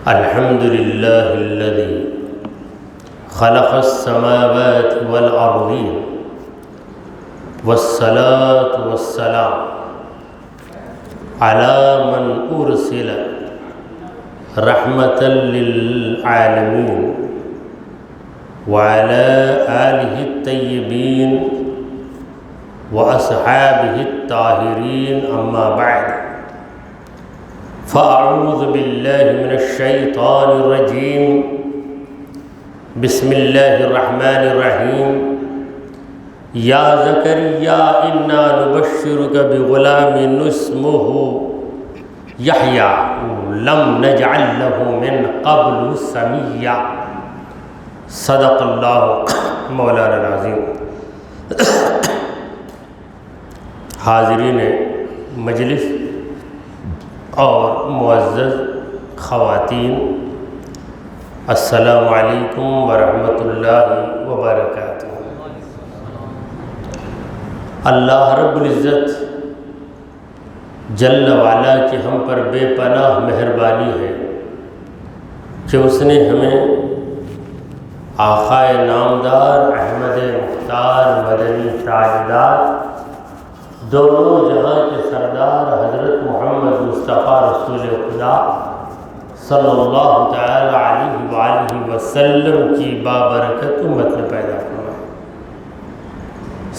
الحمد لله الذي خلق السماوات والأرضين والصلاة والسلام على من أرسل رحمة للعالمين وعلى آله الطيبين وأصحابه الطاهرين أما بعد فأعوذ بالله من الشيطان الرجيم بسم الله الرحمن الرحيم يا زكريا إنا نبشرك بغلام اسمه يحيى لم نجعل له من قبل سميا صدق الله مولانا العظيم۔ حاضرین مجلس اور معزز خواتین، السلام علیکم ورحمۃ اللہ وبرکاتہ۔ اللہ رب العزت جل وعلا کی ہم پر بے پناہ مہربانی ہے کہ اس نے ہمیں آقائے نامدار احمد مختار مدنی تاجدار دونوں جہاں کے سردار حضرت محمد مصطفیٰ رسول خدا صلی اللہ تعالی علیہ وآلہ وسلم کی بابرکت امت میں پیدا فرمایا۔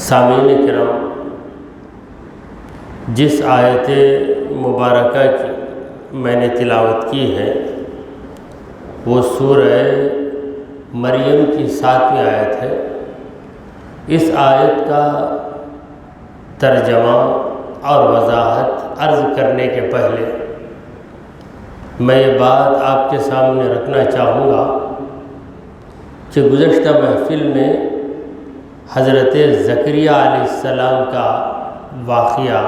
سامعین کرام، جس آیت مبارکہ کی میں نے تلاوت کی ہے وہ سورہ مریم کی 7ویں آیت ہے۔ اس آیت کا ترجمہ اور وضاحت عرض کرنے کے پہلے میں یہ بات آپ کے سامنے رکھنا چاہوں گا کہ گزشتہ محفل میں حضرت زکریا علیہ السلام کا واقعہ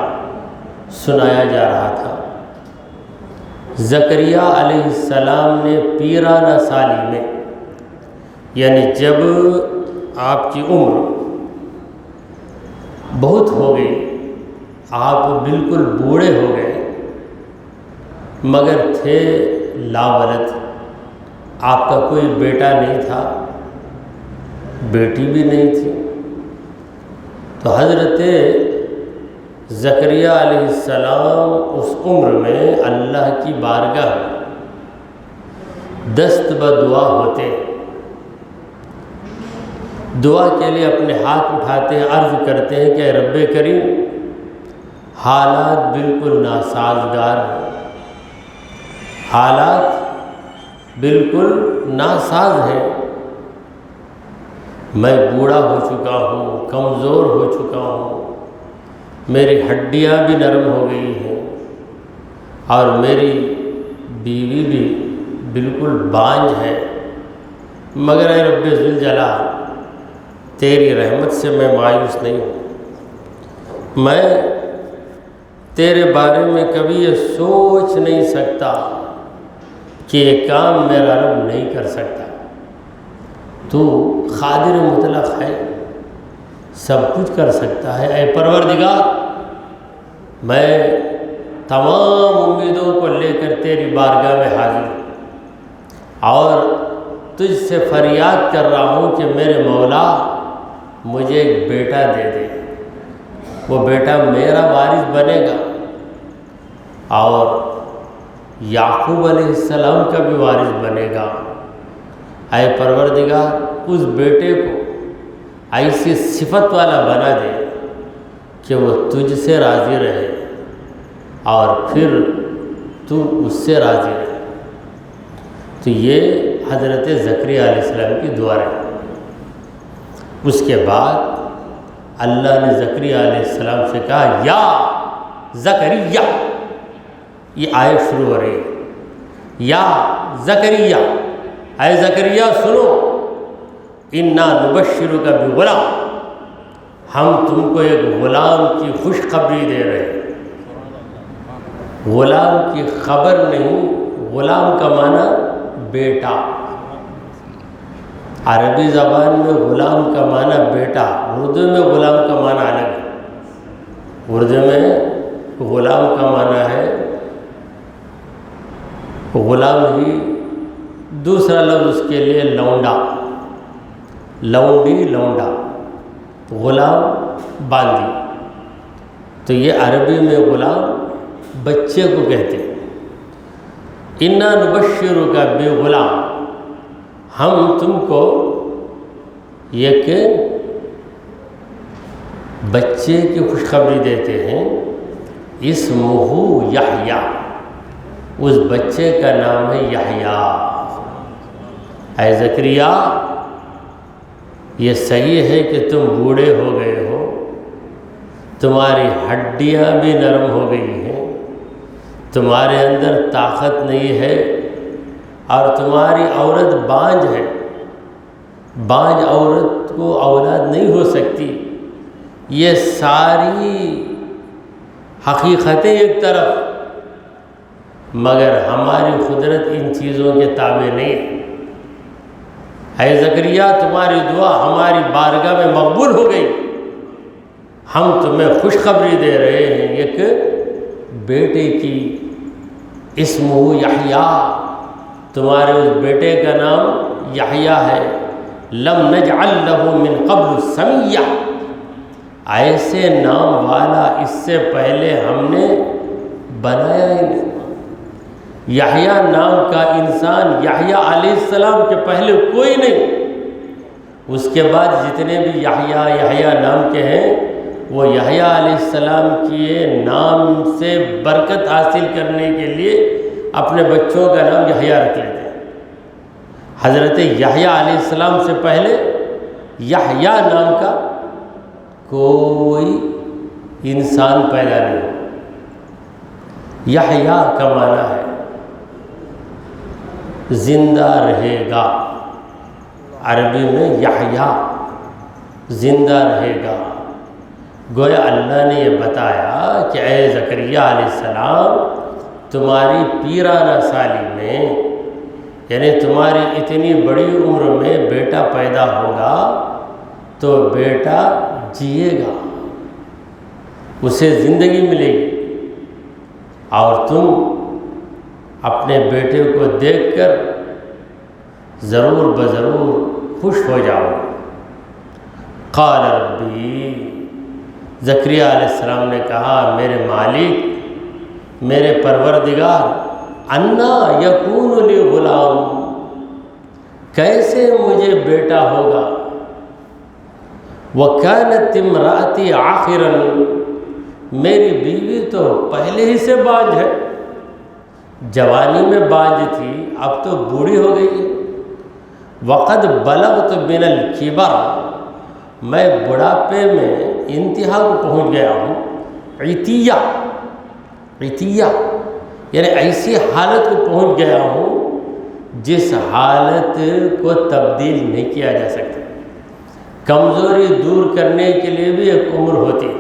سنایا جا رہا تھا۔ زکریا علیہ السلام نے پیرانہ سالی میں، یعنی جب آپ کی عمر بہت ہو گئی، آپ بالکل بوڑھے ہو گئے، مگر تھے لاولد، آپ کا کوئی بیٹا نہیں تھا، بیٹی بھی نہیں تھی، تو حضرت زکریا علیہ السلام اس عمر میں اللہ کی بارگاہ دست بدعا ہوتے، دعا کے لیے اپنے ہاتھ اٹھاتے ہیں، عرض کرتے ہیں کہ اے رب کریم، حالات بالکل ناسازگار ہیں، حالات بالکل ناساز ہیں، میں بوڑھا ہو چکا ہوں، کمزور ہو چکا ہوں، میری ہڈیاں بھی نرم ہو گئی ہیں اور میری بیوی بھی بالکل بانجھ ہے، مگر اے رب ذوالجلال تیری رحمت سے میں مایوس نہیں ہوں۔ میں تیرے بارے میں کبھی یہ سوچ نہیں سکتا کہ یہ کام میرا رب نہیں کر سکتا، تو قادر مطلق ہے، سب کچھ کر سکتا ہے۔ اے پروردگار، میں تمام امیدوں کو لے کر تیری بارگاہ میں حاضر ہوں اور تجھ سے فریاد کر رہا ہوں کہ میرے مولا مجھے ایک بیٹا دے دے، وہ بیٹا میرا وارث بنے گا اور یعقوب علیہ السلام کا بھی وارث بنے گا۔ اے پروردگار، اس بیٹے کو ایسی صفت والا بنا دے کہ وہ تجھ سے راضی رہے اور پھر تو اس سے راضی رہے۔ تو یہ حضرت زکریا علیہ السلام کی دعا ہے۔ اس کے بعد اللہ نے زکریا علیہ السلام سے کہا یا زکریا، یہ آیت شروع ہو رہی ہے، یا زکریا، اے زکریا سنو، انا نبشرک بغلام، ہم تم کو ایک غلام کی خوشخبری دے رہے ہیں۔ غلام کی خبر نہیں، غلام کا معنی بیٹا، عربی زبان میں غلام کا معنی بیٹا، اردو میں غلام کا معنی الگ ہے۔ اردو میں غلام کا معنی ہے غلام ہی دوسرا لفظ اس کے لیے لونڈا، لونڈی، لونڈا، غلام، باندی. تو یہ عربی میں غلام بچے کو کہتے ہیں. اِنَّا نُبَشِّرُكَ بِغُلَامٍ، ہم تم کو یہ کہ بچے کی خوشخبری دیتے ہیں. اسمہ یحییٰ، اس بچے کا نام ہے یحییٰ. اے زکریا، یہ صحیح ہے کہ تم بوڑھے ہو گئے ہو، تمہاری ہڈیاں بھی نرم ہو گئی ہیں، تمہارے اندر طاقت نہیں ہے، اور تمہاری عورت بانجھ ہے. بانجھ عورت کو اولاد نہیں ہو سکتی. یہ ساری حقیقتیں ایک طرف، مگر ہماری قدرت ان چیزوں کے تابع نہیں ہے. اے زکریا، تمہاری دعا ہماری بارگاہ میں مقبول ہو گئی. ہم تمہیں خوشخبری دے رہے ہیں ایک بیٹے کی. اسمہ یحییٰ، تمہارے اس بیٹے کا نام یحییٰ ہے. لم نجعل لہ من قبل سمیہ، ایسے نام والا اس سے پہلے ہم نے بنایا ہی نہیں. یحییٰ نام کا انسان یحییٰ علیہ السلام کے پہلے کوئی نہیں. اس کے بعد جتنے بھی یحییٰ نام کے ہیں، وہ یحییٰ علیہ السلام کے نام سے برکت حاصل کرنے کے لیے اپنے بچوں کا نام یحییٰ رکھ لیتے ہیں. حضرت یحییٰ علیہ السلام سے پہلے یحییٰ نام کا کوئی انسان پیدا نہیں ہوا. یحییٰ کا معنی ہے زندہ رہے گا. عربی میں یحییٰ زندہ رہے گا. گویا اللہ نے یہ بتایا کہ اے زکریا علیہ السلام، تمہاری پیرانہ سالی میں، یعنی تمہاری اتنی بڑی عمر میں بیٹا پیدا ہوگا تو بیٹا جیے گا، اسے زندگی ملے گی، اور تم اپنے بیٹے کو دیکھ کر ضرور بضرور خوش ہو جاؤ گے. قال ربی، زکریا علیہ السلام نے کہا میرے مالک، میرے پروردگار، انا یکون لی غلام، کیسے مجھے بیٹا ہوگا. وَكَانَتِ امْرَأَتِي عَاقِرًا، میری بیوی تو پہلے ہی سے بانجھ ہے، جوانی میں بانجھ تھی، اب تو بوڑھی ہو گئی ہے. وَقَدْ بَلَغْتُ مِنَ الْكِبَرِ، میں بڑھاپے میں انتہا کو پہنچ گیا ہوں. عتیہ، عتیہ یعنی ایسی حالت کو پہنچ گیا ہوں جس حالت کو تبدیل نہیں کیا جا سکتا. کمزوری دور کرنے کے لیے بھی ایک عمر ہوتی ہے.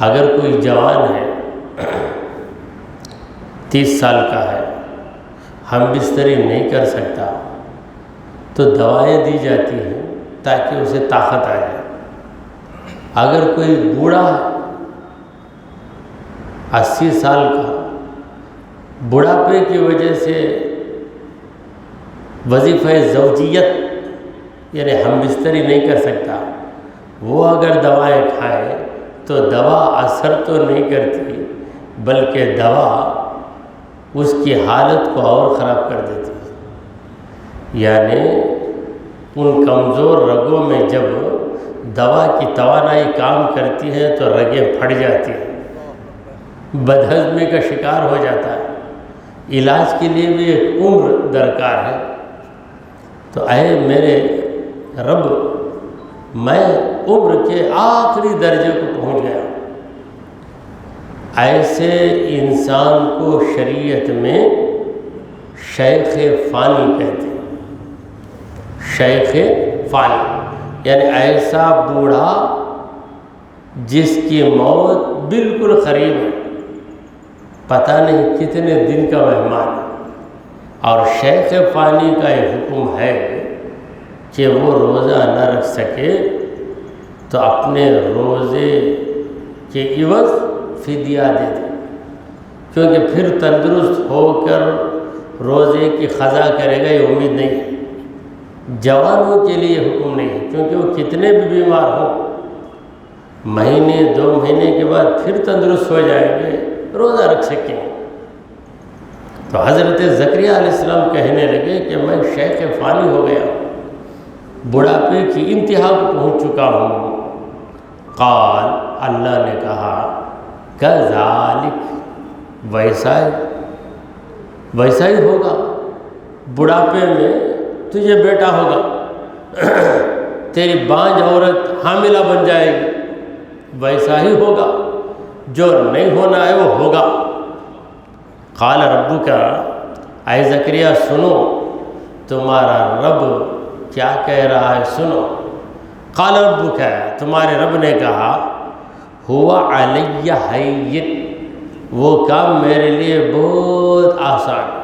اگر کوئی جوان ہے، 30 سال کا ہے، ہم بستری نہیں کر سکتا، تو دوائیں دی جاتی ہیں تاکہ اسے طاقت آ جائے. اگر کوئی بوڑھا ہے، 80 سال کا، بڑھاپے کی وجہ سے وظیفہ زوجیت یعنی ہم بستری نہیں کر سکتا، وہ اگر دوائیں کھائے تو دوا اثر تو نہیں کرتی، بلکہ دوا اس کی حالت کو اور خراب کر دیتی ہے. یعنی ان کمزور رگوں میں جب دوا کی توانائی کام کرتی ہے تو رگیں پھٹ جاتی ہیں، بدہضمی کا شکار ہو جاتا ہے. علاج کے لیے بھی ایک عمر درکار ہے. تو اے میرے رب، میں عمر کے آخری درجے کو پہنچ گیا. ایسے انسان کو شریعت میں شیخ فانی کہتے ہیں. شیخ فانی یعنی ایسا بوڑھا جس کی موت بالکل قریب ہے، پتہ نہیں کتنے دن کا مہمان ہے. اور شیخ فانی کا یہ حکم ہے کہ وہ روزہ نہ رکھ سکے تو اپنے روزے کے عوض فدیہ دے دے، کیونکہ پھر تندرست ہو کر روزے کی قضا کرے گا یہ امید نہیں ہے۔ جوانوں کے لیے حکم نہیں ہے، کیونکہ وہ کتنے بھی بیمار ہوں مہینے 2 مہینے کے بعد پھر تندرست ہو جائیں گے، روزہ رکھ سکیں گے۔ تو حضرت زکریہ علیہ السلام کہنے لگے کہ میں شیخ فانی ہو گیا ہوں، بڑھاپے کی انتہا کو پہنچ چکا ہوں۔ قال، اللہ نے کہا کذالک، ویسا ہی ہوگا، بڑھاپے میں تجھے بیٹا ہوگا، تیری بانجھ عورت حاملہ بن جائے گی، ویسا ہی ہوگا، جو نہیں ہونا ہے وہ ہوگا۔ قال ربک، اے زکریا سنو تمہارا رب کیا کہہ رہا ہے، سنو۔ قال ربک، تمہارے رب نے کہا ہوا علی ہین، وہ کام میرے لیے بہت آسان ہے،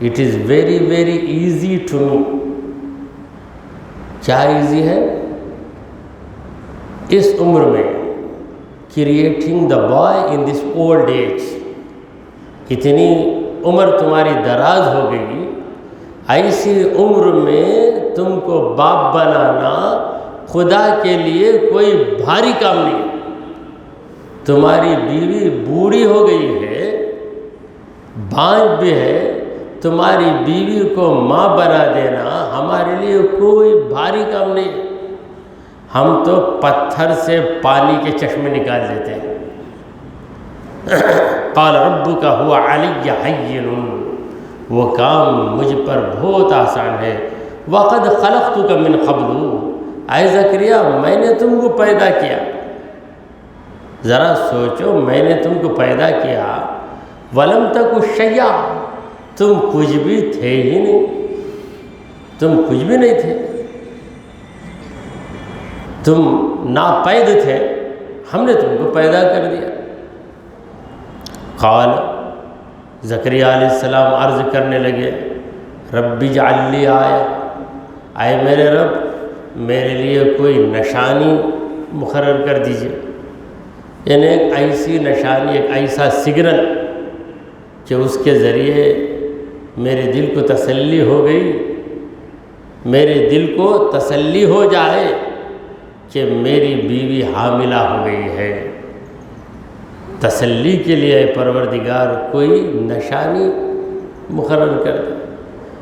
it is very very easy to me. کیا ایزی ہے؟ اس عمر میں creating the boy in this old age, اتنی عمر تمہاری دراز ہو گئی، ایسی عمر میں تم کو باپ بنانا خدا کے لیے کوئی بھاری کام نہیں ہے۔ تمہاری بیوی بوڑھی ہو گئی ہے، بانجھ بھی ہے، تمہاری بیوی کو ماں بنا دینا ہمارے لیے کوئی بھاری کام نہیں ہے، ہم تو پتھر سے پانی کے چشمے نکال دیتے ہیں۔ قال ربک هو علی ہین، وہ کام مجھ پر بہت آسان ہے۔ وقد خلقتک من قبل، اے زکریا میں نے تم کو پیدا کیا، ذرا سوچو میں نے تم کو پیدا کیا، ولم تک شیئا، تم کچھ بھی تھے ہی نہیں، تم کچھ بھی نہیں تھے، تم ناپید تھے، ہم نے تم کو پیدا کر دیا۔ قال، زکریہ علیہ السلام عرض کرنے لگے رب اجعل لی آیہ، اے میرے رب میرے لیے کوئی نشانی مقرر کر دیجئے، یعنی ایک ایسی نشانی، ایک ایسا سگنل کہ اس کے ذریعے میرے دل کو تسلی ہو گئی، میرے دل کو تسلی ہو جائے کہ میری بیوی حاملہ ہو گئی ہے۔ تسلی کے لیے اے پروردگار کوئی نشانی مقرر کر دے،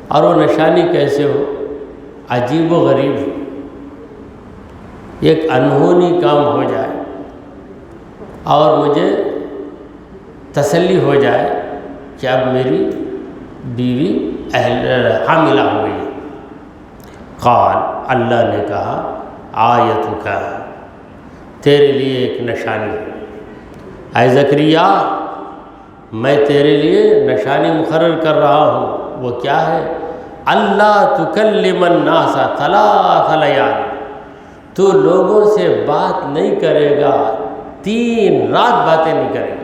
اور وہ نشانی کیسے ہو؟ عجیب و غریب ہو، ایک انہونی کام ہو جائے اور مجھے تسلی ہو جائے کہ اب میری بیوی حاملہ ہو گئی ہے۔ قال، اللہ نے کہا آیتک، تیرے لیے ایک نشانی ہے، اے زکریا میں تیرے لیے نشانی مقرر کر رہا ہوں، وہ کیا ہے؟ اللہ تکلم الناس 3 لیال، تو لوگوں سے بات نہیں کرے گا، 3 رات باتیں نہیں کرے گا۔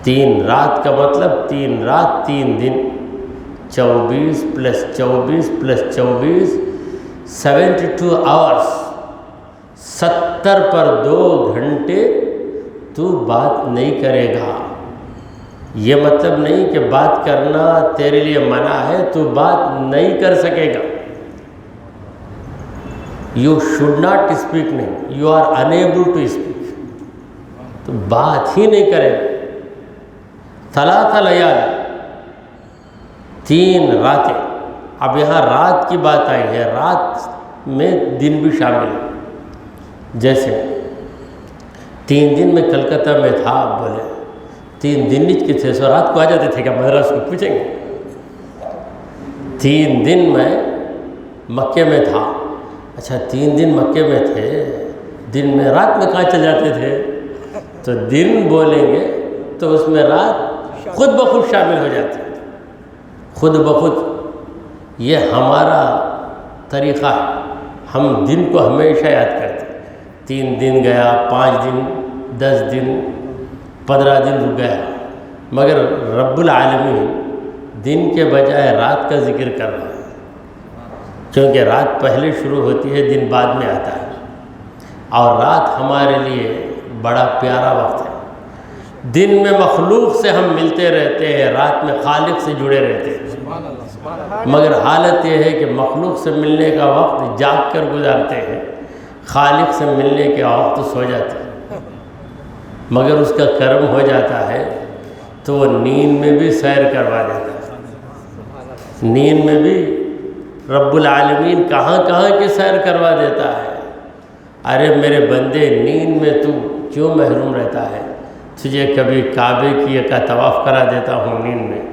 3 رات کا مطلب 3 رات 3 دن، 24 + 24 + 24 72 آورس، 70 پر 2 گھنٹے تو بات نہیں کرے گا۔ یہ مطلب نہیں کہ بات کرنا تیرے لیے منع ہے، تو بات نہیں کر سکے گا۔ یو شوڈ ناٹ اسپیک، نہیں، you are unable to speak, تو بات ہی نہیں کرے گا۔ 3 لیال، 3 راتیں۔ اب یہاں رات کی بات آئی ہے، رات میں دن بھی شامل ہے۔ جیسے 3 دن میں کلکتہ میں تھا، بولے 3 دن کے تھے، سو رات کو آ جاتے تھے کیا؟ مدرس کو پوچھیں گے۔ 3 دن میں مکے میں تھا، اچھا 3 دن مکے میں تھے، دن میں رات میں کہاں چل جاتے تھے؟ تو دن بولیں گے تو اس میں رات خود بخود شامل ہو جاتی ہے، خود بخود۔ یہ ہمارا طریقہ ہے، ہم دن کو ہمیشہ یاد کرتے ہیں۔ 3 دن گیا، 5 دن، 10 دن، 15 دن رک گیا، مگر رب العالمین دن کے بجائے رات کا ذکر کر رہا ہے، کیونکہ رات پہلے شروع ہوتی ہے، دن بعد میں آتا ہے، اور رات ہمارے لیے بڑا پیارا وقت ہے۔ دن میں مخلوق سے ہم ملتے رہتے ہیں، رات میں خالق سے جڑے رہتے ہیں، مگر حالت یہ ہے کہ مخلوق سے ملنے کا وقت جاگ کر گزارتے ہیں، خالق سے ملنے کے وقت سو جاتے ہیں۔ مگر اس کا کرم ہو جاتا ہے تو وہ نیند میں بھی سیر کروا دیتا ہے، نیند میں بھی رب العالمین کہاں کہاں کی سیر کروا دیتا ہے۔ ارے میرے بندے، نیند میں تو کیوں محروم رہتا ہے؟ تجھے کبھی کعبے کی کا طواف کرا دیتا ہوں نیند میں،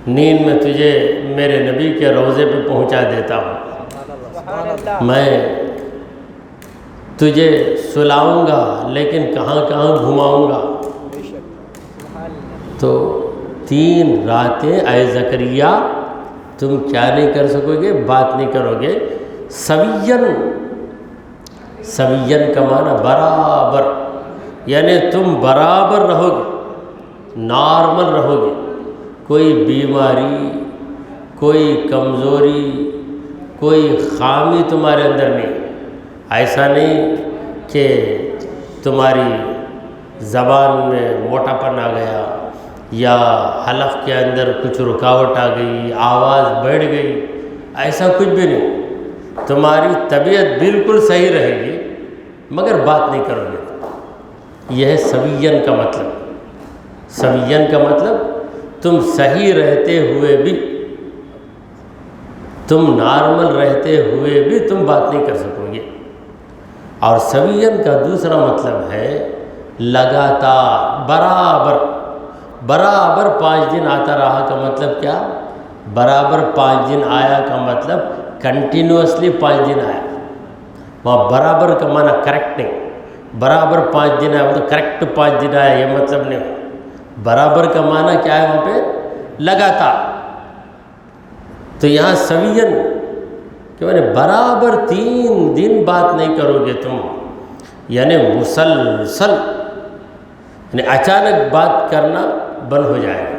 نیند میں تجھے میرے نبی کے روضے پہ پہنچا دیتا ہوں، میں تجھے سلاؤں گا لیکن کہاں کہاں گھماؤں گا۔ تو 3 راتیں اے زکریا تم کیا نہیں کر سکو گے؟ بات نہیں کرو گے۔ سوین کا معنی برابر، یعنی تم برابر رہو گے، نارمل رہو گے، کوئی بیماری، کوئی کمزوری، کوئی خامی تمہارے اندر نہیں۔ ایسا نہیں کہ تمہاری زبان میں موٹا پن آ گیا یا حلق کے اندر کچھ رکاوٹ آ گئی، آواز بڑھ گئی، ایسا کچھ بھی نہیں۔ تمہاری طبیعت بالکل صحیح رہے گی مگر بات نہیں کرو گے۔ یہ ہے سوین کا مطلب۔ سوین کا مطلب تم صحیح رہتے ہوئے بھی، تم نارمل رہتے ہوئے بھی تم بات نہیں کر سکو گے۔ اور سوین کا دوسرا مطلب ہے لگاتار، برابر 5 دن آتا رہا کا مطلب کیا؟ برابر 5 دن آیا کا مطلب کنٹینیوسلی 5 دن آیا۔ وہاں برابر کا معنی کریکٹ نہیں، برابر 5 دن آیا مطلب کریکٹ 5 دن آیا یہ مطلب نہیں۔ برابر کا معنی کیا ہے وہاں پہ؟ لگاتار۔ تو یہاں سوین کہ میں نے برابر 3 دن بات نہیں کرو گے تم، یعنی مسلسل، یعنی اچانک بات کرنا بند ہو جائے گا۔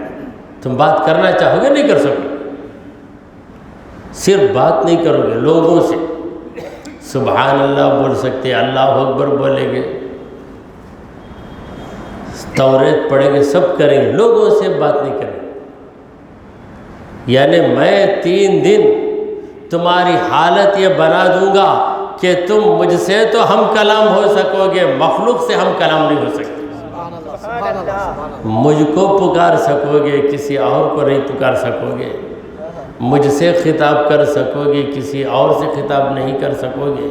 تم بات کرنا چاہو گے نہیں کر سکو، صرف بات نہیں کرو گے لوگوں سے۔ سبحان اللہ بول سکتے، اللہ اکبر بولیں گے، توریت پڑھیں گے، سب کریں گے، لوگوں سے بات نہیں کریں گے۔ یعنی میں 3 دن تمہاری حالت یہ بنا دوں گا کہ تم مجھ سے تو ہم کلام ہو سکو گے، مخلوق سے ہم کلام نہیں ہو سکتے۔ مجھ کو پکار سکو گے، کسی اور کو نہیں پکار سکو گے، مجھ سے خطاب کر سکو گے، کسی اور سے خطاب نہیں کر سکو گے۔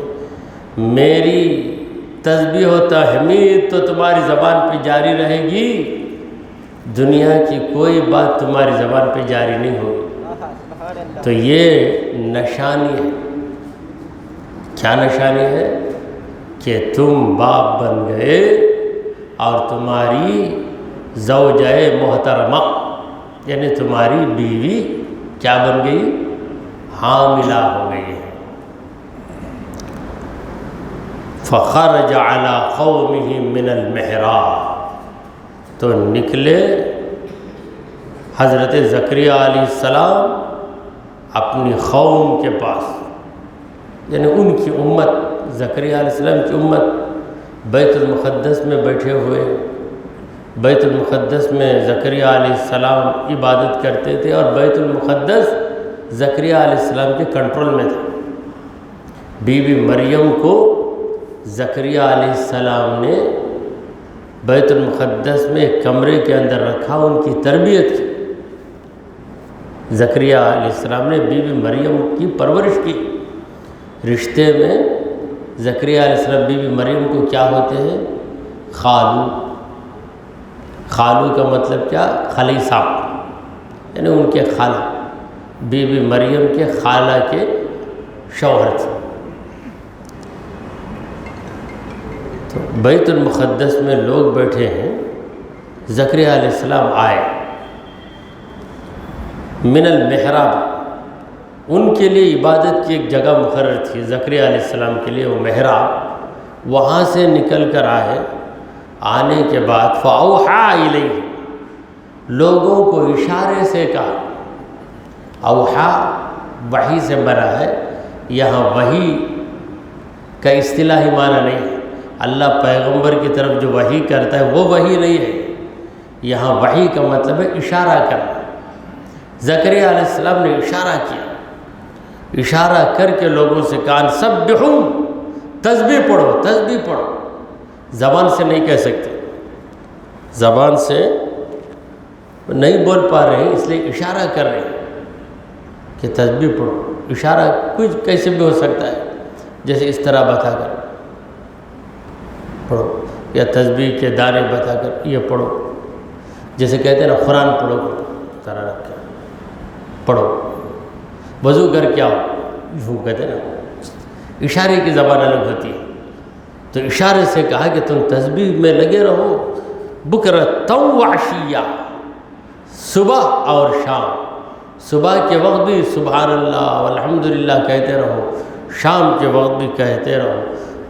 میری تسبیح و تحمید تو تمہاری زبان پہ جاری رہے گی، دنیا کی کوئی بات تمہاری زبان پہ جاری نہیں ہوگی۔ تو یہ نشانی ہے۔ کیا نشانی ہے؟ کہ تم باپ بن گئے اور تمہاری زوجہ محترمہ یعنی تمہاری بیوی کیا بن گئی؟ حاملہ ہو گئی ہے۔ فخرج علی قومہ من المحراب، تو نکلے حضرت زکریا علیہ السلام اپنی قوم کے پاس، یعنی ان کی امت، زکریا علیہ السلام کی امت بیت المقدس میں بیٹھے ہوئے۔ بیت المقدس میں زکریا علیہ السلام عبادت کرتے تھے اور بیت المقدس زکریا علیہ السلام کے کنٹرول میں تھا۔ بی بی مریم کو زکریا علیہ السلام نے بیت المقدس میں ایک کمرے کے اندر رکھا، ان کی تربیت کی۔ زکریا علیہ السلام نے بی بی مریم کی پرورش کی۔ رشتے میں زکریا علیہ السلام بی بی مریم کو کیا ہوتے ہیں؟ خالو۔ خالو کا مطلب کیا؟ خالہ صاحب، یعنی ان کے خالہ، بی بی مریم کے خالہ کے شوہر تھے۔ تو بیت المقدس میں لوگ بیٹھے ہیں، زکریا علیہ السلام آئے من المحراب، ان کے لیے عبادت کی ایک جگہ مقرر تھی زکریا علیہ السلام کے لیے، وہ محراب، وہاں سے نکل کر آئے۔ آنے کے بعد فَأَوْحَىٰ إِلَيْهِ، لوگوں کو اشارے سے کہا۔ اوحا وحی سے بنا ہے، یہاں وحی کا اصطلاحی معنی نہیں ہے۔ اللہ پیغمبر کی طرف جو وحی کرتا ہے وہ وحی نہیں ہے، یہاں وحی کا مطلب ہے اشارہ کرنا۔ زکریا علیہ السلام نے اشارہ کیا، اشارہ کر کے لوگوں سے کہا سبحو، تسبیح پڑھو، تسبیح پڑھو۔ زبان سے نہیں کہہ سکتے، زبان سے نہیں بول پا رہے ہیں، اس لیے اشارہ کر رہے ہیں کہ تسبیح پڑھو۔ اشارہ کچھ کیسے بھی ہو سکتا ہے، جیسے اس طرح بتا کر پڑھو، یا تسبیح کے دانے بتا کر یہ پڑھو، جیسے کہتے ہیں نا قرآن پڑھو، طرح رکھ کے پڑھو، وضو کر کے آؤ، یوں کہتے ہیں نا، اشارے کی زبان الگ ہوتی ہے۔ تو اشارے سے کہا کہ تم تسبیح میں لگے رہو، بکرۃ و عشیہ، صبح اور شام۔ صبح کے وقت بھی سبحان اللہ والحمدللہ کہتے رہو، شام کے وقت بھی کہتے رہو۔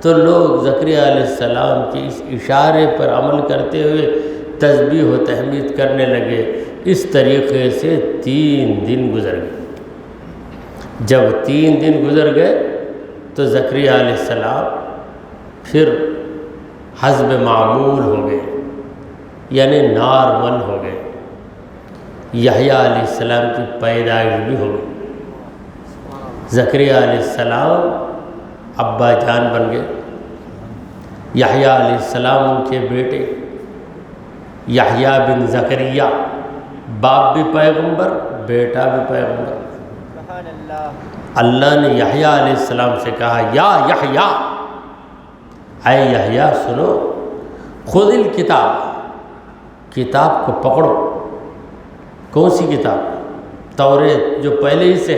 تو لوگ زکریا علیہ السلام کے اس اشارے پر عمل کرتے ہوئے تسبیح و تحمید کرنے لگے۔ اس طریقے سے 3 دن گزر گئے۔ جب 3 دن گزر گئے تو زکریا علیہ السلام پھر حسب معمول ہو گئے، یعنی نارمل ہو گئے۔ یحییٰ علیہ السلام کی پیدائش بھی ہو گئی۔ زکریا علیہ السلام ابا جان بن گئے۔ یحییٰ علیہ السلام ان کے بیٹے، یحییٰ بن زکریا، باپ بھی پیغمبر، بیٹا بھی پیغمبر۔ اللہ نے یحییٰ علیہ السلام سے کہا یا یحییٰ، اے یحییٰ سنو، خذ الکتاب، کتاب کو پکڑو۔ کون سی کتاب؟ توریت، جو پہلے ہی سے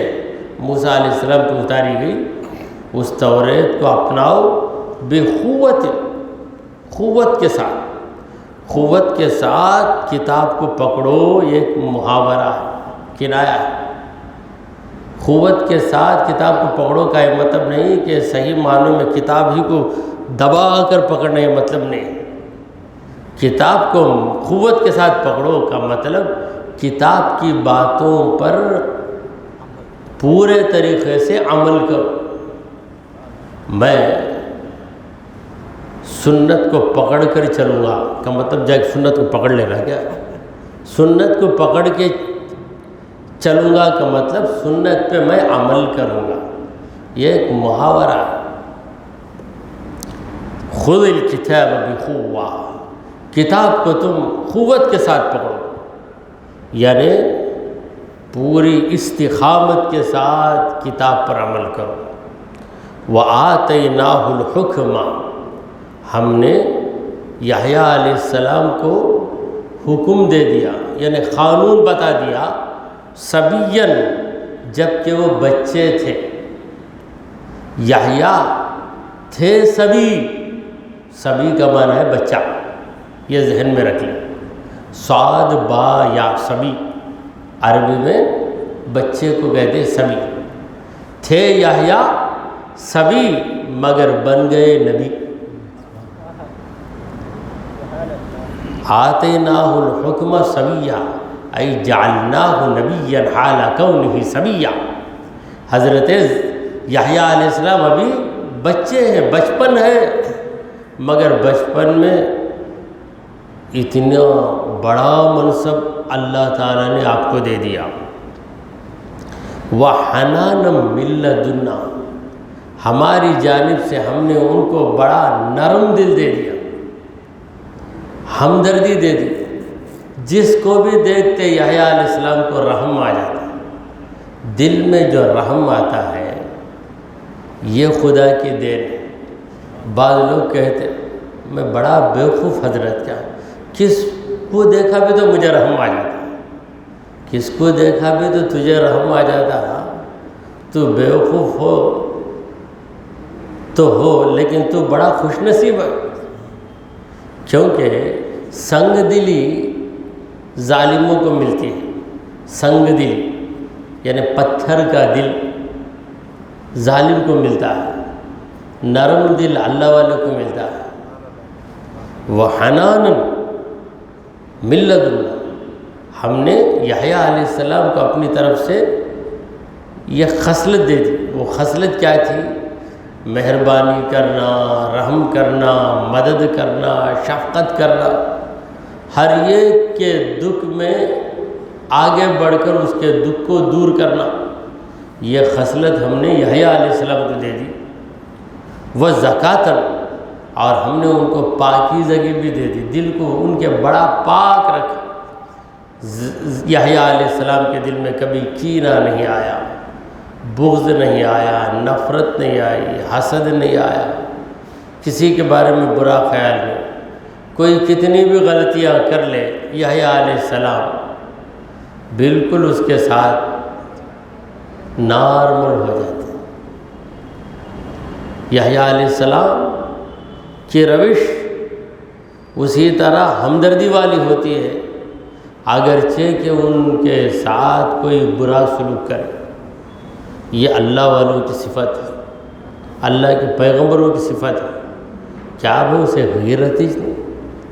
موسیٰ علیہ السلام پہ اتاری گئی، اس توریت کو اپناؤ بقوت، قوت کے ساتھ، قوت کے ساتھ کتاب کو پکڑو۔ ایک محاورہ ہے، کنایا ہے۔ قوت کے ساتھ کتاب کو پکڑو کا یہ مطلب نہیں کہ صحیح معنوں میں کتاب ہی کو دبا کر پکڑنے کا مطلب نہیں۔ کتاب کو قوت کے ساتھ پکڑو کا مطلب کتاب کی باتوں پر پورے طریقے سے عمل کرو۔ میں سنت کو پکڑ کر چلوں گا کا مطلب جا کے سنت کو پکڑ لینا کیا؟ سنت کو پکڑ کے چلوں گا کا مطلب سنت پہ میں عمل کروں گا، یہ ایک محاورہ ہے۔ خذ الکتاب بقوہ، کتاب کو تم قوت کے ساتھ پکڑو، یعنی پوری استقامت کے ساتھ کتاب پر عمل کرو۔ وَآتَيْنَاهُ الْحُكْمَ، ہم نے یحییٰ علیہ السلام کو حکم دے دیا، یعنی قانون بتا دیا، صبیًّا، جب کہ وہ بچے تھے۔ یحییٰ تھے صبی، صبی کا معنی ہے بچہ، یہ ذہن میں رکھ لیں۔ صاد با یا صبی، عربی میں بچے کو کہتے صبی۔ تھے یحییٰ صبی مگر بن گئے نبی۔ آتیناہ الحکم صبیہ، ای جعلناہ نبیا حال کونہ صبیہ۔ حضرت یحییٰ علیہ السلام ابھی بچے ہیں، بچپن ہے، مگر بچپن میں اتنا بڑا منصب اللہ تعالیٰ نے آپ کو دے دیا۔ وَحَنَانًا مِن لَدُنَّا، ہماری جانب سے ہم نے ان کو بڑا نرم دل دے دیا، ہمدردی دے دی۔ جس کو بھی دیکھتے یحییٰ علیہ السلام کو رحم آ جاتا ہے، دل میں جو رحم آتا ہے یہ خدا کی دین ہے۔ بعض لوگ کہتے میں بڑا بیوقوف حضرت، کیا کس کو دیکھا بھی تو مجھے رحم آ جاتا ہے، کس کو دیکھا بھی تو تجھے رحم آ جاتا ہے۔ تو بیوقوف ہو تو ہو، لیکن تو بڑا خوش نصیب ہے، کیونکہ سنگ دلی ظالموں کو ملتی ہے۔ سنگ دل یعنی پتھر کا دل ظالم کو ملتا ہے، نرم دل اللہ والے کو ملتا ہے۔ وَحَنَانًا مِن لَدُنَّا، ہم نے یحییٰ علیہ السلام کو اپنی طرف سے یہ خصلت دے دی۔ وہ خصلت کیا تھی؟ مہربانی کرنا، رحم کرنا، مدد کرنا، شفقت کرنا۔ ہر ایک کے دکھ میں آگے بڑھ کر اس کے دکھ کو دور کرنا، یہ خصلت ہم نے یحییٰ علیہ السلام کو دے دی۔ وہ زکاتن، اور ہم نے ان کو پاکیزگی بھی دے دی، دل کو ان کے بڑا پاک رکھا۔ یحییٰ علیہ السلام کے دل میں کبھی کینہ نہیں آیا، بغض نہیں آیا، نفرت نہیں آئی، حسد نہیں آیا، کسی کے بارے میں برا خیال نہیں۔ کوئی کتنی بھی غلطیاں کر لے، یحییٰ علیہ السلام بالکل اس کے ساتھ نارمل ہو جاتے۔ یحییٰ علیہ السلام کی روش اسی طرح ہمدردی والی ہوتی ہے، اگرچہ کہ ان کے ساتھ کوئی برا سلوک کرے۔ یہ اللہ والوں کی صفت ہے، اللہ کے پیغمبروں کی صفت ہے۔ کیا وہ اسے غیرت ہی نہیں؟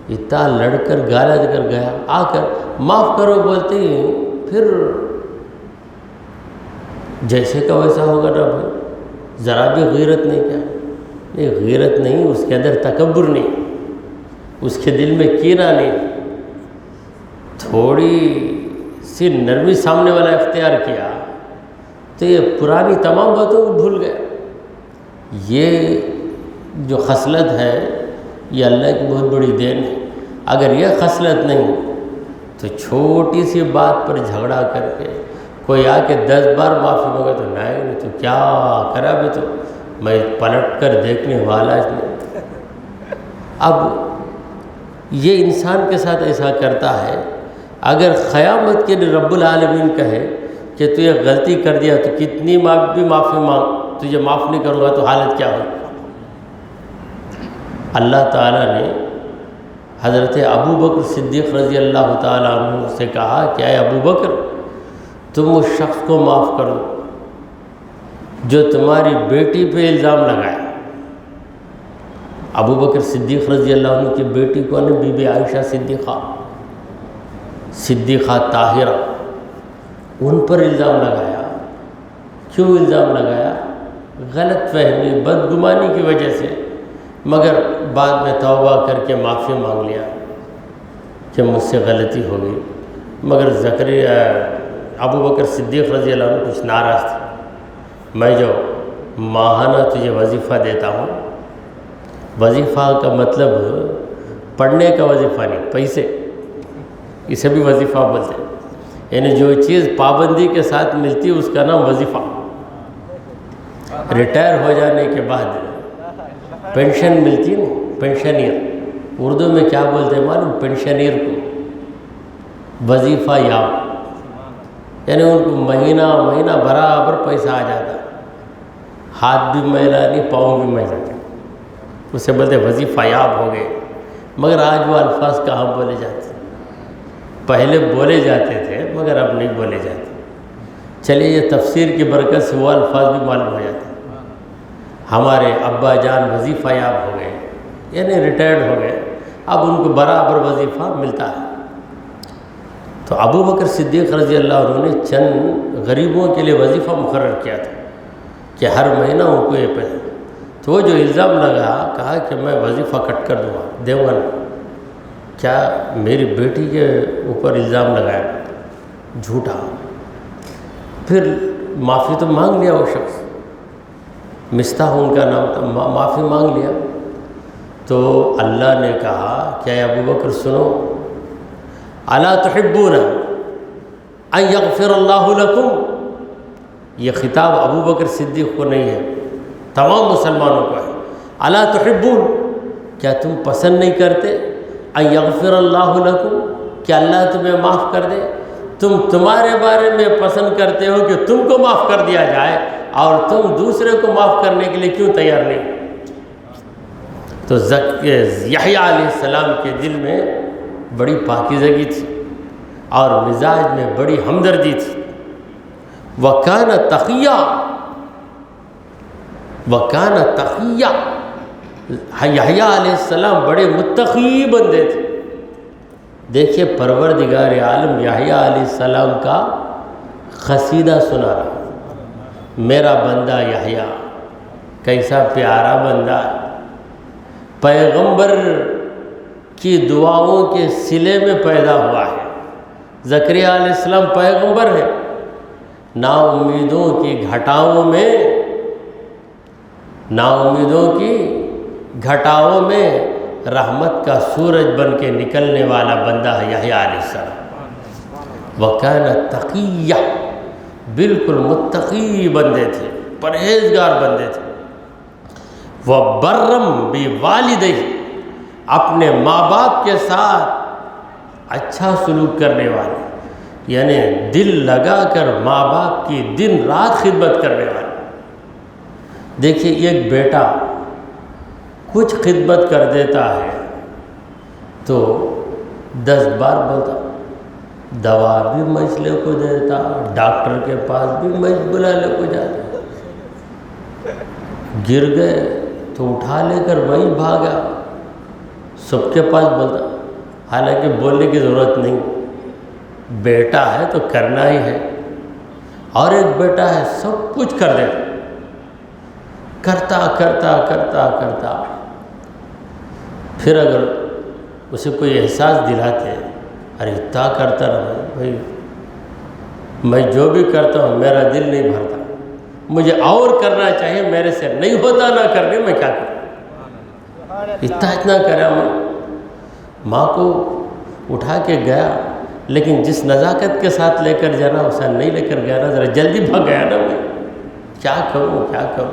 اتنا لڑ کر گالا دے کر گیا، آ کر معاف کرو بولتے ہی پھر جیسے کا ویسا ہوگا نا بھائی، ذرا بھی غیرت نہیں کیا؟ نہیں، غیرت نہیں، اس کے اندر تکبر نہیں، اس کے دل میں کینہ نہیں، تھوڑی سی نرمی سامنے والا اختیار کیا تو یہ پرانی تمام باتوں کو بھول گیا۔ یہ جو خصلت ہے یہ اللہ کی بہت بڑی دین ہے۔ اگر یہ خصلت نہیں تو چھوٹی سی بات پر جھگڑا کر کے کوئی آ کے 10 بار معافی مانگے تو نہیں تو کیا کرا بھی، تو میں پلٹ کر دیکھنے والا نہیں۔ اب یہ انسان کے ساتھ ایسا کرتا ہے، اگر قیامت کے لیے رب العالمین کہے کہ تو یہ غلطی کر دیا تو کتنی بھی معافی مانگ، تجھے معاف نہیں کروں گا، تو حالت کیا ہوگی؟ اللہ تعالیٰ نے حضرت ابو بکر صدیق رضی اللہ تعالیٰ عنہ سے کہا کہ اے ابو بکر، تم اس شخص کو معاف کر دو جو تمہاری بیٹی پہ الزام لگائے۔ ابو بکر صدیق رضی اللہ عنہ کی بیٹی کو نے بی بی عائشہ صدیقہ طاہرہ، ان پر الزام لگایا۔ کیوں الزام لگایا؟ غلط فہمی، بدگمانی کی وجہ سے، مگر بعد میں توبہ کر کے معافی مانگ لیا کہ مجھ سے غلطی ہو گئی۔ مگر ابو بکر صدیق رضی اللہ عنہ کچھ ناراض تھے۔ میں جو ماہانہ تجھے وظیفہ دیتا ہوں، وظیفہ کا مطلب پڑھنے کا وظیفہ نہیں، پیسے، اسے بھی وظیفہ بولتے ہیں، یعنی جو چیز پابندی کے ساتھ ملتی ہے اس کا نام وظیفہ۔ ریٹائر ہو جانے کے بعد پینشن ملتی ہے نا، پینشنیر، اردو میں کیا بولتے ہیں معلوم؟ پینشنیر کو وظیفہ یاب، یعنی ان کو مہینہ برابر پیسہ آ جاتا، ہاتھ بھی میلا نہیں، پاؤں بھی میلا نہیں، اسے بولتے وظیفہ یاب ہو گئے۔ مگر آج وہ الفاظ کہاں بولے جاتے؟ پہلے بولے جاتے تھے مگر اب نہیں بولے جاتے۔ چلیے یہ تفسیر کی برکت سے وہ الفاظ بھی معلوم ہو جاتے ہیں۔ ہمارے ابا جان وظیفہ یاب ہو گئے، یعنی ریٹائرڈ ہو گئے، اب ان کو برابر وظیفہ ملتا ہے۔ تو ابو بکر صدیق رضی اللہ عنہ نے چند غریبوں کے لیے وظیفہ مقرر کیا تھا کہ ہر مہینہ ان کو یہ پیسہ، تو وہ جو الزام لگا، کہا کہ میں وظیفہ کٹ کر دوں گا نا۔ کیا میری بیٹی کے اوپر الزام لگایا، جھوٹا۔ پھر معافی تو مانگ لیا وہ شخص، مستح ان کا نام تھا، معافی مانگ لیا۔ تو اللہ نے کہا کہ اے ابو بکر سنو، الا تحبون ان یغفر اللہ لکم، یہ خطاب ابو بکر صدیق کو نہیں ہے، تمام مسلمانوں کو ہے۔ الا تحبون، کیا تم پسند نہیں کرتے ان یغفر اللہ لکم، کہ اللہ تمہیں معاف کر دے؟ تمہارے بارے میں پسند کرتے ہو کہ تم کو معاف کر دیا جائے، اور تم دوسرے کو معاف کرنے کے لیے کیوں تیار نہیں؟ تو یحییٰ علیہ السلام کے دل میں بڑی پاکیزگی تھی اور مزاج میں بڑی ہمدردی تھی۔ وَكَانَ تَقِيًّا، وَكَانَ تَقِيًّا، یحییٰ علیہ السلام بڑے متقی بندے تھے۔ دیکھیے پروردگار عالم یحییٰ علیہ السلام کا قصیدہ سنا رہا، میرا بندہ یحییٰ کیسا پیارا بندہ ہے، پیغمبر کی دعاؤں کے صلے میں پیدا ہوا ہے۔ زکریا علیہ السلام پیغمبر ہیں، نا امیدوں کی گھٹاؤں میں رحمت کا سورج بن کے نکلنے والا بندہ ہے یحییٰ علیہ السلام۔ وَكَانَ تَقِيًّا، بالکل متقی بندے تھے، پرہیزگار بندے تھے۔ وَبَرًّا بِوَالِدَيْهِ، اپنے ماں باپ کے ساتھ اچھا سلوک کرنے والے، یعنی دل لگا کر ماں باپ کی دن رات خدمت کرنے والے۔ دیکھیے ایک بیٹا کچھ خدمت کر دیتا ہے تو 10 بار بولتا، دوا بھی مجھ لے کو دیتا، ڈاکٹر کے پاس بھی مجھ بلا لے کو جاتا، گر گئے تو اٹھا لے کر وہیں بھاگا، سب کے پاس بولتا، حالانکہ بولنے کی ضرورت نہیں، بیٹا ہے تو کرنا ہی ہے۔ اور ایک بیٹا ہے سب کچھ کر دیتا، کرتا پھر اگر اسے کوئی احساس دلاتے، ارے اتنا کرتا رہا بھائی، میں جو بھی کرتا ہوں میرا دل نہیں بھرتا، مجھے اور کرنا چاہیے، میرے سے نہیں ہوتا نہ کرنے، میں کیا کروں، اتنا کرا میں۔ ماں کو اٹھا کے گیا، لیکن جس نزاکت کے ساتھ لے کر جانا اسے نہیں لے کر گیا نا، ذرا جلدی بھاگ گیا نا، میں کیا کروں،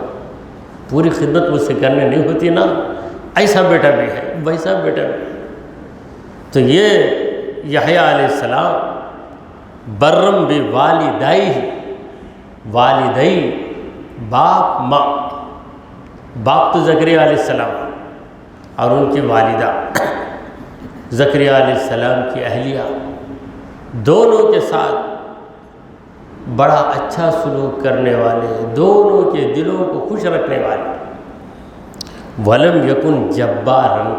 پوری خدمت مجھ سے کرنے نہیں ہوتی نا، ایسا بیٹا بھی ہے ویسا بیٹا بھی ہے۔ تو یہ یحییٰ علیہ السلام برم بوالدیہ، والدی باپ ماں، باپ تو زکریا علیہ السلام اور ان کی والدہ زکریا علیہ السلام کی اہلیہ، دونوں کے ساتھ بڑا اچھا سلوک کرنے والے، دونوں کے دلوں کو خوش رکھنے والے۔ وَلَمْ يَكُنْ جَبَّارًا،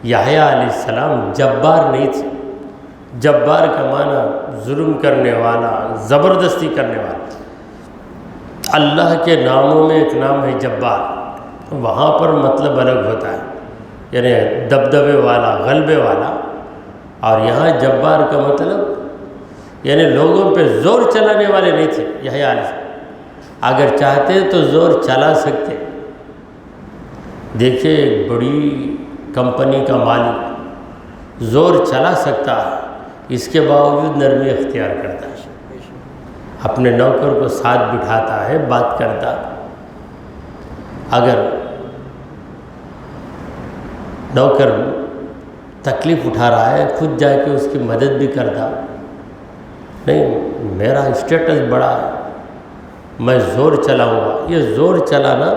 یحییٰ علیہ السلام جبار نہیں تھے۔ جبار کا معنی ظلم کرنے والا، زبردستی کرنے والا۔ اللہ کے ناموں میں ایک نام ہے جبار، وہاں پر مطلب الگ ہوتا ہے، یعنی دبدبے والا، غلبے والا، اور یہاں جبار کا مطلب یعنی لوگوں پہ زور چلانے والے نہیں تھے یحییٰ علیہ السلام، اگر چاہتے تو زور چلا سکتے۔ دیکھیے ایک بڑی کمپنی کا مالک زور چلا سکتا ہے، اس کے باوجود نرمی اختیار کرتا ہے، اپنے نوکر کو ساتھ بٹھاتا ہے، بات کرتا۔ اگر نوکر تکلیف اٹھا رہا ہے خود جا کے اس کی مدد بھی کرتا، نہیں میرا اسٹیٹس بڑا ہے، میں زور چلاؤں گا۔ یہ زور چلانا،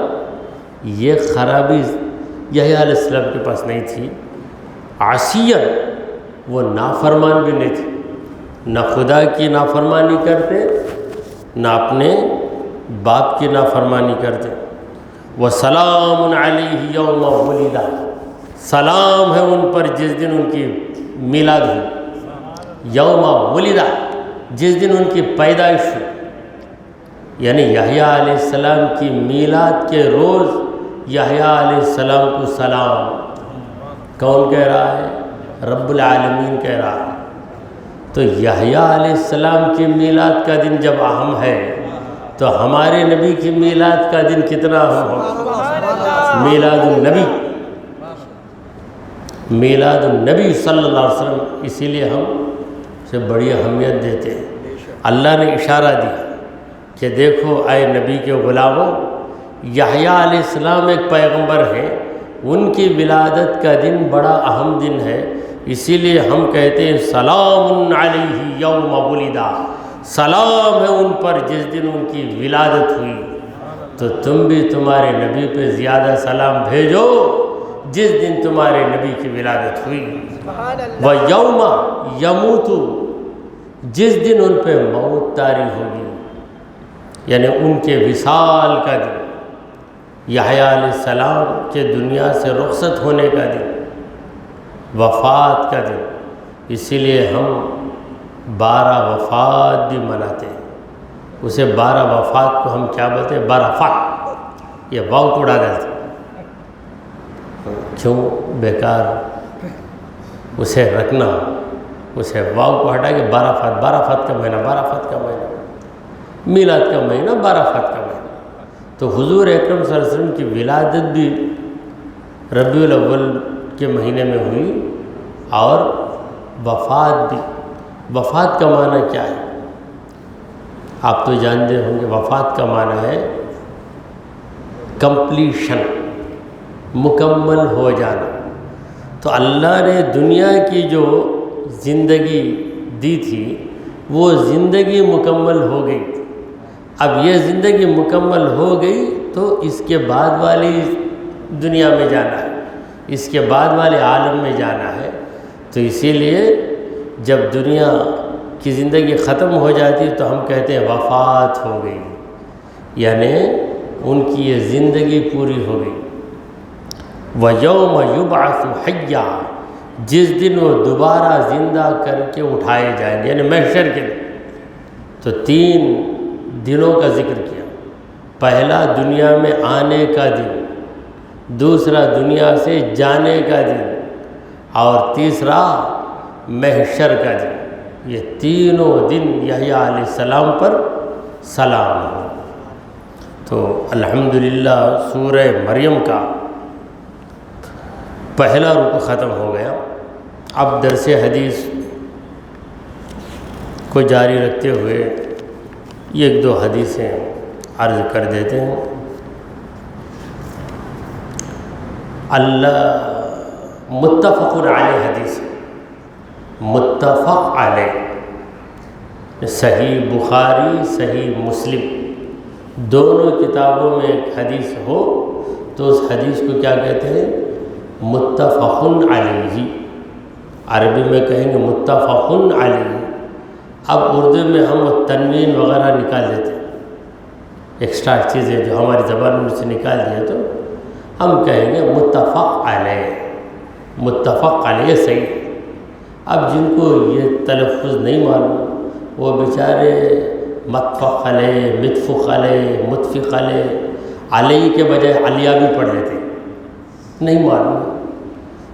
یہ خرابی یحییٰ علیہ السلام کے پاس نہیں تھی۔ عصیت، وہ نافرمان بھی نہیں تھے، نہ خدا کی نافرمانی کرتے نہ اپنے باپ کی نافرمانی کرتے۔ وَسَلَامٌ عَلَيْهِ يَوْمَ وُلِدَ، سلام ہے ان پر جس دن ان کی میلاد ہوئی، یوم ولدہ، جس دن ان کی پیدائش ہوئی، یعنی یحییٰ علیہ السلام کی میلاد کے روز یحییٰ علیہ السلام کو سلام۔ کون کہہ رہا ہے؟ رب العالمین کہہ رہا ہے۔ تو یحییٰ علیہ السلام کی میلاد کا دن جب اہم ہے تو ہمارے نبی کی میلاد کا دن کتنا اہم ہوگا؟ میلاد النبی، میلاد النبی صلی اللہ علیہ وسلم، اسی لیے ہم اسے بڑی اہمیت دیتے ہیں۔ اللہ نے اشارہ دیا کہ دیکھو اے نبی کے غلاموں، یحییٰ علیہ السلام ایک پیغمبر ہیں، ان کی ولادت کا دن بڑا اہم دن ہے، اسی لیے ہم کہتے ہیں سلام علیہ یوم ولدہ، سلام ہے ان پر جس دن ان کی ولادت ہوئی۔ تو تم بھی تمہارے نبی پہ زیادہ سلام بھیجو جس دن تمہارے نبی کی ولادت ہوئی۔ وَيَوْمَ يَمُوتُ، جس دن ان پہ موت طاری ہوگی، یعنی ان کے وصال کا دن، یحییٰ علیہ السلام کے دنیا سے رخصت ہونے کا دن، وفات کا دن۔ اسی لیے ہم 12 وفات بھی مناتے ہیں۔ اسے 12 وفات کو ہم کیا بولتے ہیں؟ 12 فات، یہ واو کو اڑا دیتے ہیں، کیوں بیکار اسے رکھنا، اسے واو کو ہٹا کے 12 فات، 12 فات کا مہینہ، 12 فات کا مہینہ، میلاد کا مہینہ 12 فات کا مہینہ۔ تو حضور اکرم صلی اللہ علیہ وسلم کی ولادت بھی ربیع الاول کے مہینے میں ہوئی، اور وفات بھی۔ وفات کا معنی کیا ہے؟ آپ تو جانتے ہوں گے، وفات کا معنی ہے کمپلیشن، مکمل ہو جانا۔ تو اللہ نے دنیا کی جو زندگی دی تھی وہ زندگی مکمل ہو گئی۔ اب یہ زندگی مکمل ہو گئی تو اس کے بعد والی دنیا میں جانا ہے، اس کے بعد والے عالم میں جانا ہے۔ تو اسی لیے جب دنیا کی زندگی ختم ہو جاتی ہے تو ہم کہتے ہیں وفات ہو گئی، یعنی ان کی یہ زندگی پوری ہو گئی۔ وَيَوْمَ يُبْعَثُ حَيًّا، جس دن وہ دوبارہ زندہ کر کے اٹھائے جائیں گے، یعنی محشر کے دن۔ تو 3 دنوں کا ذکر کیا۔ پہلا دنیا میں آنے کا دن، دوسرا دنیا سے جانے کا دن، اور تیسرا محشر کا دن۔ یہ تینوں دن یحییٰ علیہ السلام پر سلام ہو۔ تو الحمدللہ سورہ مریم کا پہلا رکوع ختم ہو گیا۔ اب درس حدیث کو جاری رکھتے ہوئے 1-2 حدیثیں عرض کر دیتے ہیں۔ اللہ متفق علیہ حدیث، متفق علیہ، صحیح بخاری صحیح مسلم دونوں کتابوں میں ایک حدیث ہو تو اس حدیث کو کیا کہتے ہیں؟ متفق علیہ۔ عربی میں کہیں گے متفق علیہ۔ اب اردو میں ہم تنوین وغیرہ نکال دیتے ہیں، ایکسٹرا چیزیں جو ہماری زبان میں سے نکال دیے تو ہم کہیں گے متفق علیہ۔ متفق علیہ صحیح ہے۔ اب جن کو یہ تلفظ نہیں معلوم وہ بیچارے متفق علیہ، متفق علیہ، متفق علیہ، علیہ کے بجائے علیہ بھی پڑھ لیتے ہیں، نہیں معلوم۔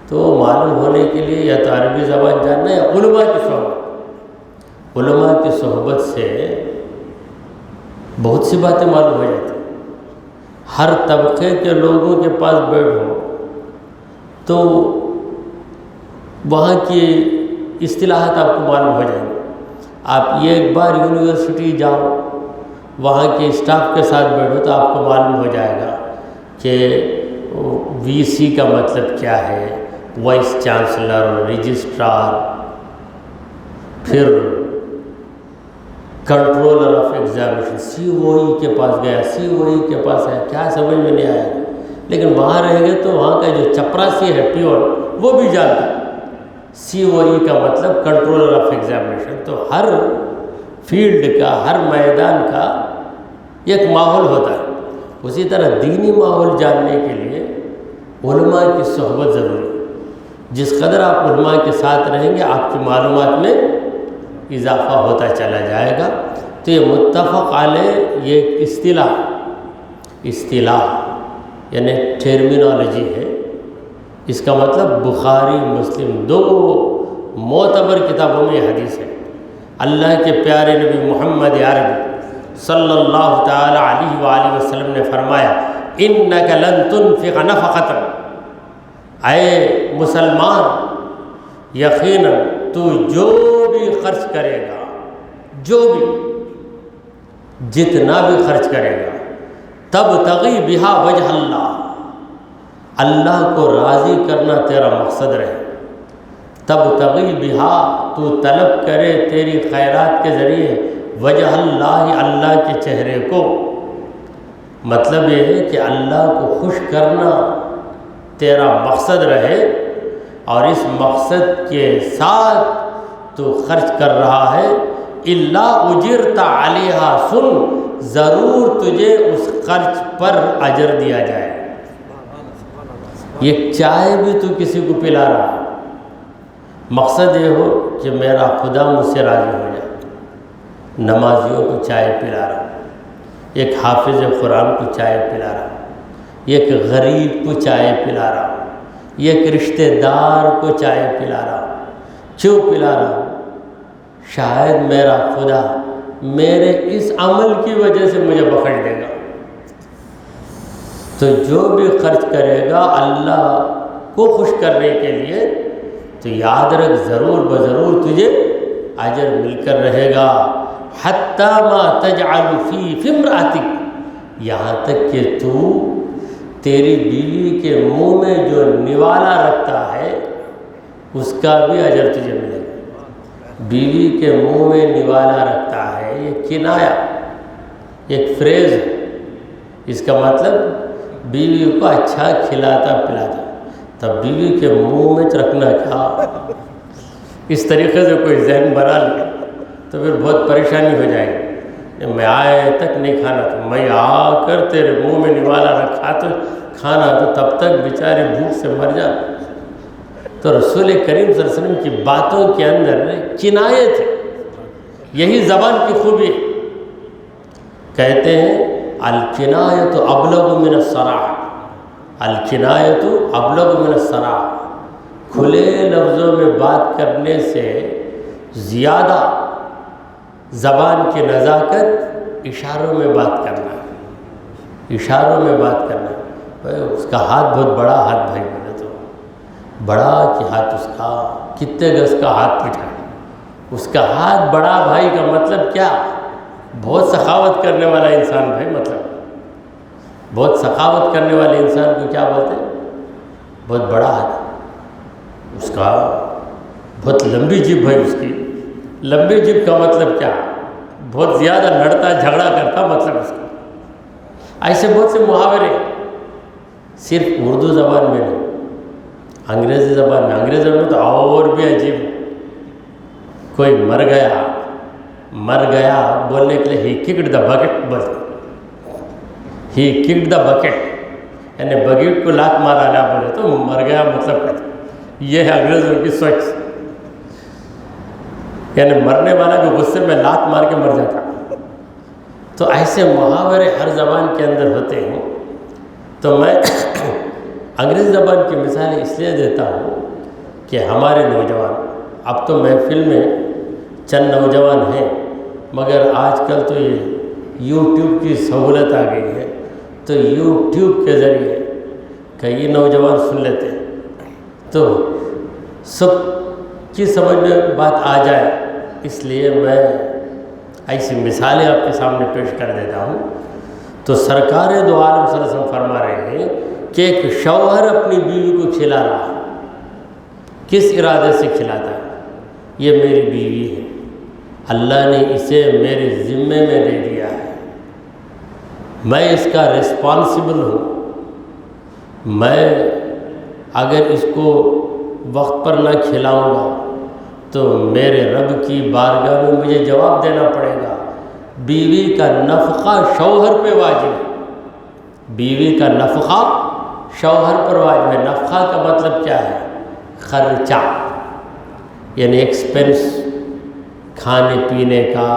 تو معلوم ہونے کے لیے یا تو عربی زبان جاننا ہے یا علماء کی صحبت۔ علماء کی صحبت سے بہت سی باتیں معلوم ہو جاتی ہیں۔ ہر طبقے کے لوگوں کے پاس بیٹھو تو وہاں کی اصطلاحات آپ کو معلوم ہو جائیں گے۔ آپ یہ ایک بار یونیورسٹی جاؤ، وہاں کے اسٹاف کے ساتھ بیٹھو تو آپ کو معلوم ہو جائے گا کہ وی سی کا مطلب کیا ہے، وائس چانسلر، رجسٹرار، پھر کنٹرولر آف ایگزامینیشن، سی او ای کے پاس گیا، سی او ای کے پاس ہے، کیا سمجھ میں نہیں آیا۔ لیکن وہاں رہیں گے تو وہاں کا جو چپراسی ہے پیور وہ بھی جانتا ہے سی او ای کا مطلب کنٹرولر آف ایگزامینیشن۔ تو ہر فیلڈ کا، ہر میدان کا ایک ماحول ہوتا ہے۔ اسی طرح دینی ماحول جاننے کے لیے علماء کی صحبت ضروری ہے۔ جس قدر آپ علماء کے ساتھ رہیں گے آپ کی معلومات میں اضافہ ہوتا چلا جائے گا۔ تو یہ متفق علیہ یہ ایک اصطلاح یعنی ٹرمینالوجی ہے۔ اس کا مطلب بخاری مسلم 2 معتبر کتابوں میں یہ حدیث ہے۔ اللہ کے پیارے نبی محمد عربی صلی اللہ تعالی علیہ وآلہ وسلم نے فرمایا اِنَّكَ لَن تُنْفِقَ نَفَقَةً، اے مسلمان یقیناً تو جو بھی خرچ کرے گا، جو بھی جتنا بھی خرچ کرے گا، تبتغی بہا وجہ اللہ، اللہ کو راضی کرنا تیرا مقصد رہے، تبتغی بہا تو طلب کرے تیری خیرات کے ذریعے وجہ اللہ، اللہ کے چہرے کو۔ مطلب یہ ہے کہ اللہ کو خوش کرنا تیرا مقصد رہے، اور اس مقصد کے ساتھ تو خرچ کر رہا ہے، الا اجرت علیہا، سن ضرور تجھے اس خرچ پر اجر دیا جائے۔ یہ چائے بھی تو کسی کو پلا رہا ہے، مقصد یہ ہو کہ میرا خدا مجھ سے راضی ہو جائے۔ نمازیوں کو چائے پلا رہا، ایک حافظ قرآن کو چائے پلا رہا، ایک غریب کو چائے پلا رہا، ایک رشتہ دار کو چائے پلا رہا، کیوں پلا رہا ہوں؟ شاید میرا خدا میرے اس عمل کی وجہ سے مجھے بخش دے گا۔ تو جو بھی خرچ کرے گا اللہ کو خوش کرنے کے لیے، تو یاد رکھ ضرور بضرور تجھے اجر مل کر رہے گا۔ حتی ما تجعل فی امرأتک، یہاں تک کہ تو تیری بیوی کے منہ میں جو نوالا رکھتا ہے اس کا بھی اجر تجھے ملے گا۔ بیوی کے منہ میں نوالا رکھتا ہے، یہ کنایا، ایک فریز ہے، اس کا مطلب بیوی کو اچھا کھلاتا پلاتا۔ تب بیوی کے منہ میں رکھنا کیا؟ اس طریقے سے کوئی ذہن بنا لے تو پھر بہت پریشانی ہو جائے گی۔ میں آئے تک نہیں کھانا، تو میں آ کر تیرے منہ میں نوالا رکھا تو کھانا، تو تب تک بیچارے بھوک سے مر جاتے۔ تو رسول کریم صلی اللہ علیہ وسلم کی باتوں کے اندر کنایت ہے، یہی زبان کی خوبی ہے۔ کہتے ہیں الکنایت ابلغ من الصراح، الکنایت ابلغ من الصراح، کھلے لفظوں میں بات کرنے سے زیادہ زبان کی نزاکت اشاروں میں بات کرنا ہے، اشاروں میں بات کرنا ہے۔ اس کا ہاتھ بہت بڑا ہاتھ، بھائی بولے تو بڑا کہ ہاتھ اس کا کتنے گز کا ہاتھ پٹھا، اس کا ہاتھ بڑا بھائی کا مطلب کیا؟ بہت سخاوت کرنے والا انسان بھائی، مطلب بہت سخاوت کرنے والے انسان کو کیا بولتے ہیں؟ بہت بڑا ہاتھ، اس کا بہت لمبی جیب بھائی، اس کی لمبی جیب کا مطلب کیا؟ بہت زیادہ لڑتا جھگڑا کرتا مطلب اس کا۔ ایسے بہت سے محاورے صرف اردو زبان میں نہیں، انگریزی زبان میں، انگریزی زبان میں تو اور بھی عجیب۔ کوئی مر گیا بولنے کے لیے ہی ککڈ دا بکٹ بولتے، ہی ککڈ دا بکٹ، یعنی بکٹ کو لات مارا نہ بولے تو مر گیا مطلب کہتے۔ یہ ہے انگریزوں کی سوچ، یعنی مرنے والا بھی غصے میں لات مار کے مر جاتا۔ تو ایسے محاورے ہر زبان کے اندر ہوتے ہیں۔ تو میں انگریزی زبان کی مثالیں اس لیے دیتا ہوں کہ ہمارے نوجوان، اب تو محفل میں چند نوجوان ہیں، مگر آج کل تو یہ یوٹیوب کی سہولت آ گئی ہے، تو یوٹیوب کے ذریعے کئی نوجوان سن لیتے ہیں، تو سب کی سمجھ میں بات آ جائے، اس لیے میں ایسی مثالیں آپ کے سامنے پیش کر دیتا ہوں۔ تو سرکار دو عالم صلی اللہ علیہ وسلم فرما رہے ہیں کہ ایک شوہر اپنی بیوی کو کھلا رہا ہے، کس ارادے سے کھلاتا ہے؟ یہ میری بیوی ہے، اللہ نے اسے میرے ذمے میں دے دیا ہے، میں اس کا رسپانسبل ہوں، میں اگر اس کو وقت پر نہ کھلاؤں گا تو میرے رب کی بارگاہ میں مجھے جواب دینا پڑے گا۔ بیوی کا نفقہ شوہر پہ واجب ہے، بیوی کا نفقہ شوہر پر واجب ہے۔ نفقہ کا مطلب کیا ہے؟ خرچہ، یعنی ایکسپنس، کھانے پینے کا،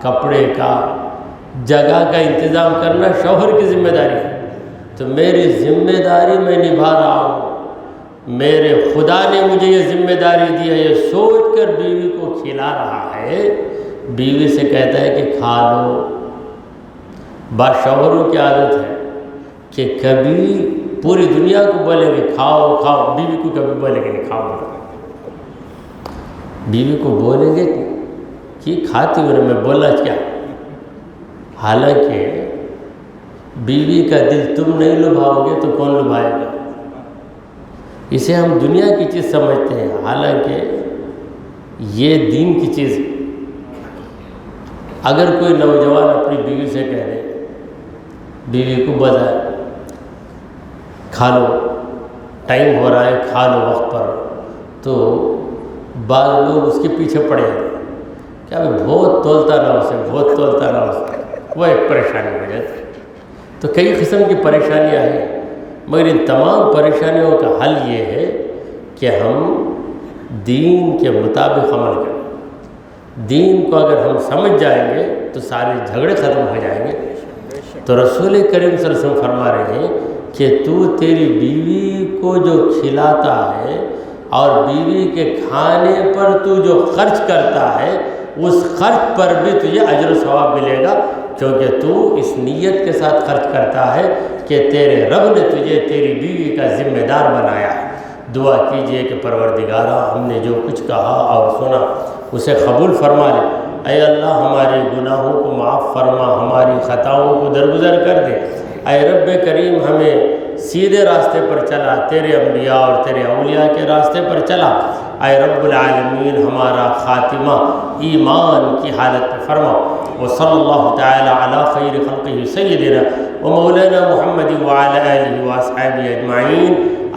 کپڑے کا، جگہ کا انتظام کرنا شوہر کی ذمہ داری ہے۔ تو میری ذمہ داری میں نبھا رہا ہوں، میرے خدا نے مجھے یہ ذمہ داری دی ہے، یہ سوچ کر بیوی کو کھلا رہا ہے۔ بیوی سے کہتا ہے کہ کھا لو۔ بعض شوہروں کی عادت ہے کہ کبھی پوری دنیا کو بولیں گے کھاؤ کھاؤ، بیوی کو کبھی بولیں گے نہیں کھاؤ، بیوی کو بولیں گے کہ کھاتی ہوں میں بولنا کیا؟ حالانکہ بیوی کا دل تم نہیں لبھاؤ گے تو کون لبھائے گا؟ اسے ہم دنیا کی چیز سمجھتے ہیں، حالانکہ یہ دین کی چیز ہے۔ اگر کوئی نوجوان اپنی بیوی سے کہہ دے، بیوی کو بجائے کھا لو، ٹائم ہو رہا ہے کھا لو وقت پر، تو بعض لوگ اس کے پیچھے پڑے جاتے ہیں کہ ابھی بہت تولتا نہ اسے، بہت تولتا نہ اسے، وہ ایک پریشانی ہو جاتی ہے۔ تو کئی قسم کی پریشانیاں ہیں، مگر ان تمام پریشانیوں کا حل یہ ہے کہ ہم دین کے مطابق عمل کریں۔ دین کو اگر ہم سمجھ جائیں گے تو سارے جھگڑے ختم ہو جائیں گے۔ تو رسول کریم صلی اللہ علیہ وسلم فرما رہے ہیں کہ تو تیری بیوی کو جو کھلاتا ہے اور بیوی کے کھانے پر تو جو خرچ کرتا ہے اس خرچ پر بھی تجھے اجر و ثواب ملے گا، کیونکہ تو اس نیت کے ساتھ خرچ کرتا ہے کہ تیرے رب نے تجھے تیری بیوی کا ذمہ دار بنایا ہے۔ دعا کیجئے کہ پروردگارہ ہم نے جو کچھ کہا اور سنا اسے قبول فرما لے۔ اے اللہ ہمارے گناہوں کو معاف فرما، ہماری خطاؤں کو درگزر کر دے۔ اے رب کریم ہمیں سیدھے راستے پر چلا، تیرے انبیاء اور تیرے اولیاء کے راستے پر چلا۔ اے رب العالمین ہمارا خاتمہ ایمان کی حالت میں فرما۔ وصلی اللہ تعالی علی خیر خلقہ سیدنا و مولانا محمد وعلی آلہ واصحابہ اجمعین۔